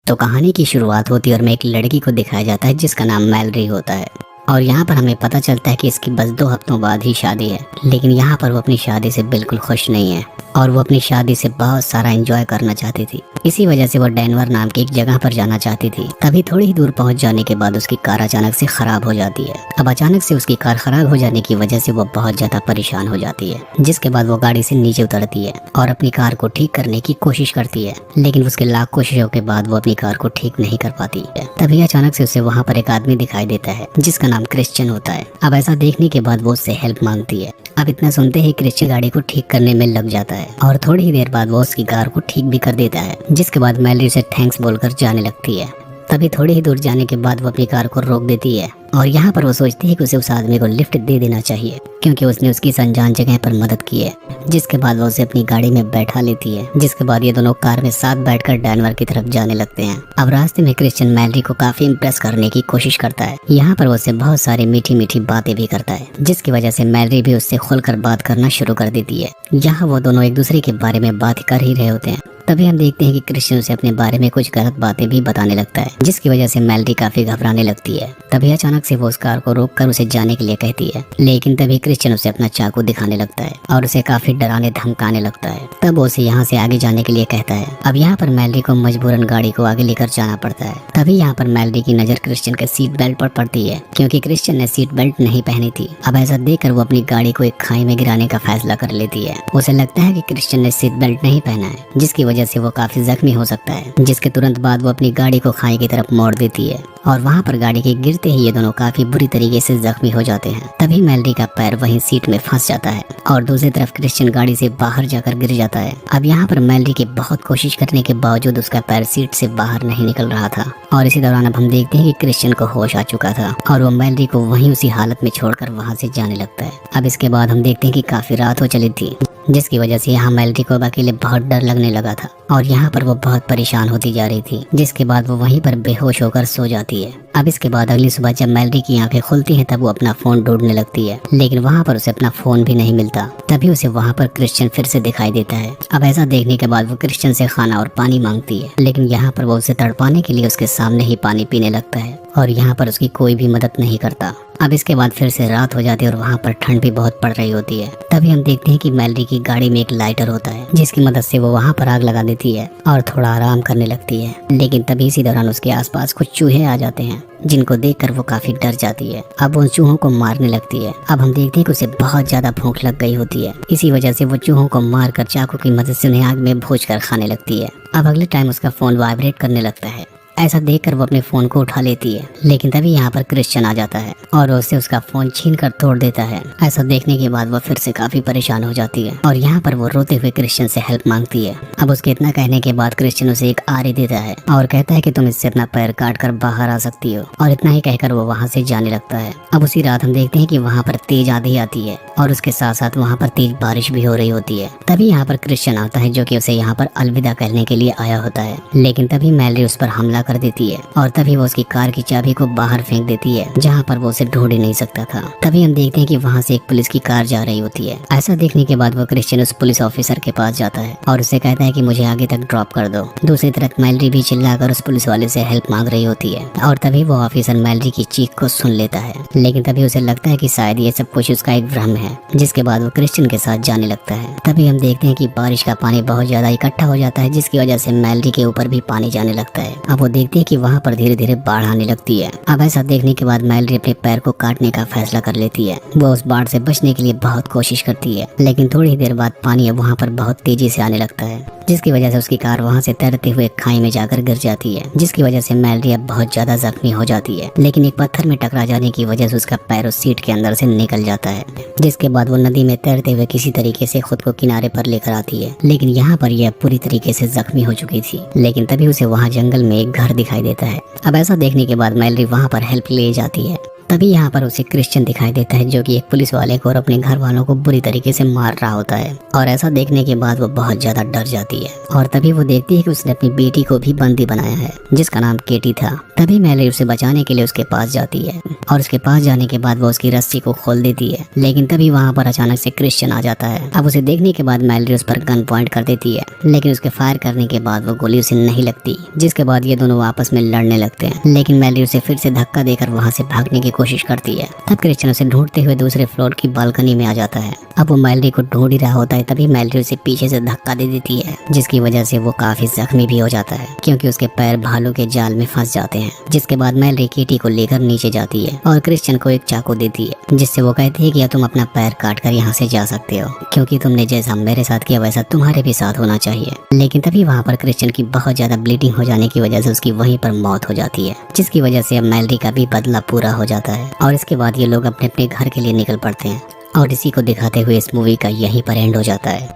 तो कहानी की शुरुआत होती है और में एक लड़की को दिखाया जाता है जिसका नाम मैलरी होता है। और यहाँ पर हमें पता चलता है कि इसकी बस 2 हफ्तों बाद ही शादी है, लेकिन यहाँ पर वो अपनी शादी से बिल्कुल खुश नहीं है और वो अपनी शादी से बहुत सारा एंजॉय करना चाहती थी। इसी वजह से वो डेनवर नाम की एक जगह पर जाना चाहती थी। तभी थोड़ी ही दूर पहुंच जाने के बाद उसकी कार अचानक से खराब हो जाती है। अब अचानक से उसकी कार खराब हो जाने की वजह से वो बहुत ज्यादा परेशान हो जाती है, जिसके बाद वो गाड़ी से नीचे उतरती है और अपनी कार को ठीक करने की कोशिश करती है, लेकिन उसके लाख कोशिशों के बाद वो अपनी कार को ठीक नहीं कर पाती है। तभी अचानक से उसे वहाँ पर एक आदमी दिखाई देता है जिसका नाम क्रिश्चियन होता है। अब ऐसा देखने के बाद वो उससे हेल्प मांगती है। अब इतना सुनते ही क्रिश्चियन गाड़ी को ठीक करने में लग जाता है और थोड़ी ही देर बाद वो उसकी कार को ठीक भी कर देता है, जिसके बाद मैलरी उसे थैंक्स बोलकर जाने लगती है। तभी थोड़ी ही दूर जाने के बाद वो अपनी कार को रोक देती है और यहाँ पर वो सोचती है कि उसे उस आदमी को लिफ्ट दे देना चाहिए क्योंकि उसने उसकी अनजान जगह पर मदद की है। जिसके बाद वो उसे अपनी गाड़ी में बैठा लेती है, जिसके बाद ये दोनों कार में साथ बैठकर डेनवर की तरफ जाने लगते हैं। अब रास्ते में क्रिश्चियन मैलरी को काफी इम्प्रेस करने की कोशिश करता है। यहाँ पर वो उससे बहुत सारी मीठी मीठी बातें भी करता है, जिसकी वजह से मैलरी भी उससे खुलकर बात करना शुरू कर देती है। यहाँ वो दोनों एक दूसरे के बारे में बात कर ही रहे होते हैं। तभी हम देखते हैं कि क्रिश्चियन उसे अपने बारे में कुछ गलत बातें भी बताने लगता है, जिसकी वजह से मैलरी काफी घबराने लगती है। तभी अचानक से वो उस कार को रोककर उसे जाने के लिए कहती है, लेकिन तभी क्रिश्चियन उसे अपना चाकू दिखाने लगता है और उसे काफी डराने धमकाने लगता है। तब वो उसे यहाँ से आगे जाने के लिए कहता है। अब यहाँ पर मैलरी को मजबूरन गाड़ी को आगे लेकर जाना पड़ता है। तभी यहाँ पर मैलरी की नजर क्रिश्चियन के सीट बेल्ट पर पड़ती है, क्योंकि क्रिश्चियन ने सीट बेल्ट नहीं पहनी थी। अब ऐसा देखकर वो अपनी गाड़ी को एक खाई में गिराने का फैसला कर लेती है। उसे लगता है कि क्रिश्चियन ने सीट बेल्ट नहीं पहना है, जिसकी वजह से वो काफी जख्मी हो सकता है। जिसके तुरंत बाद वो अपनी गाड़ी को खाई की तरफ मोड़ देती है और वहाँ पर गाड़ी के गिरते ही ये दोनों काफी बुरी तरीके से जख्मी हो जाते हैं। तभी मैलरी का पैर वहीं सीट में फंस जाता है और दूसरी तरफ क्रिश्चियन गाड़ी से बाहर जाकर गिर जाता है। अब यहाँ पर मैलरी की बहुत कोशिश करने के बावजूद उसका पैर सीट से बाहर नहीं निकल रहा था और इसी दौरान अब हम देखते हैं कि क्रिश्चियन को होश आ चुका था और वो मैलरी को वहीं उसी हालत में छोड़कर वहाँ से जाने लगता है। अब इसके बाद हम देखते हैं कि काफी रात हो चली थी, जिसकी वजह से यहाँ मैलरी को अकेले बहुत डर लगने लगा था और यहाँ पर वो बहुत परेशान होती जा रही थी, जिसके बाद वो वहीं पर बेहोश होकर सो जाती है। अब इसके बाद अगली सुबह जब मैलरी की आंखें खुलती हैं तब वो अपना फोन ढूंढने लगती है, लेकिन वहाँ पर उसे अपना फोन भी नहीं मिलता। तभी उसे वहाँ पर क्रिश्चियन फिर से दिखाई देता है। अब ऐसा देखने के बाद वो क्रिश्चियन से खाना और पानी मांगती है, लेकिन यहाँ पर वो उसे तड़पाने के लिए उसके सामने ही पानी पीने लगता है और यहाँ पर उसकी कोई भी मदद नहीं करता। अब इसके बाद फिर से रात हो जाती है और वहाँ पर ठंड भी बहुत पड़ रही होती है। तभी हम देखते हैं कि मैलरी की गाड़ी में एक लाइटर होता है, जिसकी मदद से वो वहाँ पर आग लगा देती है और थोड़ा आराम करने लगती है। लेकिन तभी इसी दौरान उसके आसपास कुछ चूहे आ जाते हैं, जिनको देखकर वो काफी डर जाती है। अब उन चूहों को मारने लगती है। अब हम देखते हैं कि उसे बहुत ज्यादा भूख लग गई होती है, इसी वजह से वो चूहों को मारकर चाकू की मदद से उन्हें आग में भूज कर खाने लगती है। अब अगले टाइम उसका फोन वाइब्रेट करने लगता है। ऐसा देखकर वो अपने फोन को उठा लेती है, लेकिन तभी यहाँ पर क्रिश्चियन आ जाता है और उससे उसका फोन छीन कर तोड़ देता है। ऐसा देखने के बाद वो फिर से काफी परेशान हो जाती है और यहाँ पर वो रोते हुए क्रिश्चियन से हेल्प मांगती है। अब उसके इतना कहने के बाद क्रिश्चियन उसे एक आरी देता है और कहता है कि तुम इससे अपना पैर काट कर बाहर आ सकती हो, और इतना ही कहकर वो वहाँ से जाने लगता है। अब उसी रात हम देखते हैं कि वहाँ पर तेज आंधी आती है और उसके साथ साथ वहाँ पर तेज बारिश भी हो रही होती है। तभी यहाँ पर क्रिश्चियन आता है, जो कि उसे यहाँ पर अलविदा कहने के लिए आया होता है, लेकिन तभी मैलरी उस पर हमला कर देती है और तभी वो उसकी कार की चाबी को बाहर फेंक देती है, जहाँ पर वो उसे ढूंढ ही नहीं सकता था। तभी हम देखते हैं कि वहाँ से एक पुलिस की कार जा रही होती है। ऐसा देखने के बाद वो क्रिश्चियन उस पुलिस ऑफिसर के पास जाता है और उसे कहता है कि मुझे आगे तक ड्रॉप कर दो। दूसरी तरफ मैलरी भी चिल्लाकर उस पुलिस वाले से हेल्प मांग रही होती है और तभी वो ऑफिसर मैलरी की चीख को सुन लेता है, लेकिन तभी उसे लगता है कि शायद ये सब कुछ उसका एक भ्रम है, जिसके बाद वो क्रिश्चियन के साथ जाने लगता है। तभी हम देखते हैं कि बारिश का पानी बहुत ज्यादा इकट्ठा हो जाता है, जिसकी वजह से मैलरी के ऊपर भी पानी जाने लगता है। अब वो देखते हैं कि वहाँ पर धीरे धीरे बाढ़ आने लगती है। अब ऐसा देखने के बाद मैलरी अपने पैर को काटने का फैसला कर लेती है। वो उस बाढ़ से बचने के लिए बहुत कोशिश करती है, लेकिन थोड़ी देर बाद पानी वहाँ पर बहुत तेजी से आने लगता है, जिसकी वजह से उसकी कार वहाँ से तैरते हुए खाई में जाकर गिर जाती है, जिसकी वजह से मैलरी अब बहुत ज्यादा जख्मी हो जाती है। लेकिन एक पत्थर में टकरा जाने की वजह से उसका पैर उस सीट के अंदर से निकल जाता है, जिसके बाद वो नदी में तैरते हुए किसी तरीके से खुद को किनारे पर लेकर आती है। लेकिन यहाँ पर यह पूरी तरीके से जख्मी हो चुकी थी। लेकिन तभी उसे वहाँ जंगल में एक घर दिखाई देता है। अब ऐसा देखने के बाद मैलरी वहाँ पर हेल्प ले जाती है। तभी यहाँ पर उसे क्रिश्चियन दिखाई देता है, जो कि एक पुलिस वाले को और अपने घर वालों को बुरी तरीके से मार रहा होता है। और ऐसा देखने के बाद वो बहुत ज्यादा डर जाती है और तभी वो देखती है कि उसने अपनी बेटी को भी बंदी बनाया है, जिसका नाम केटी था। तभी मैलरी उसे बचाने के लिए उसके पास जाती है और उसके पास जाने के बाद वो उसकी रस्सी को खोल देती है, लेकिन तभी वहाँ पर अचानक से क्रिश्चियन आ जाता है। अब उसे देखने के बाद मैलरी उस पर गन पॉइंट कर देती है, लेकिन उसके फायर करने के बाद वो गोली उसे नहीं लगती, जिसके बाद ये दोनों आपस में लड़ने लगते हैं। लेकिन मैलरी उसे फिर से धक्का देकर वहाँ से भागने की कोशिश करती है। तब क्रिश्चियन उसे ढूंढते हुए दूसरे फ्लोर की बालकनी में आ जाता है। अब वो मैलरी को ढूंढ ही रहा होता है, तभी मैलरी उसे पीछे से धक्का दे देती है, जिसकी वजह से वो काफी जख्मी भी हो जाता है, क्योंकि उसके पैर भालू के जाल में फंस जाते हैं। जिसके बाद मैलरी केटी को लेकर नीचे जाती है और क्रिश्चियन को एक चाकू देती है, जिससे वो कहती है कि अब तुम अपना पैर काट कर यहाँ से जा सकते हो, क्योंकि तुमने जैसा मेरे साथ किया वैसा तुम्हारे भी साथ होना चाहिए। लेकिन तभी वहाँ पर क्रिश्चियन की बहुत ज्यादा ब्लीडिंग हो जाने की वजह से उसकी वहीं पर मौत हो जाती है, जिसकी वजह से अब मैलरी का भी बदला पूरा हो जाता है। और इसके बाद ये लोग अपने अपने घर के लिए निकल पड़ते हैं और इसी को दिखाते हुए इस मूवी का यहीं पर एंड हो जाता है।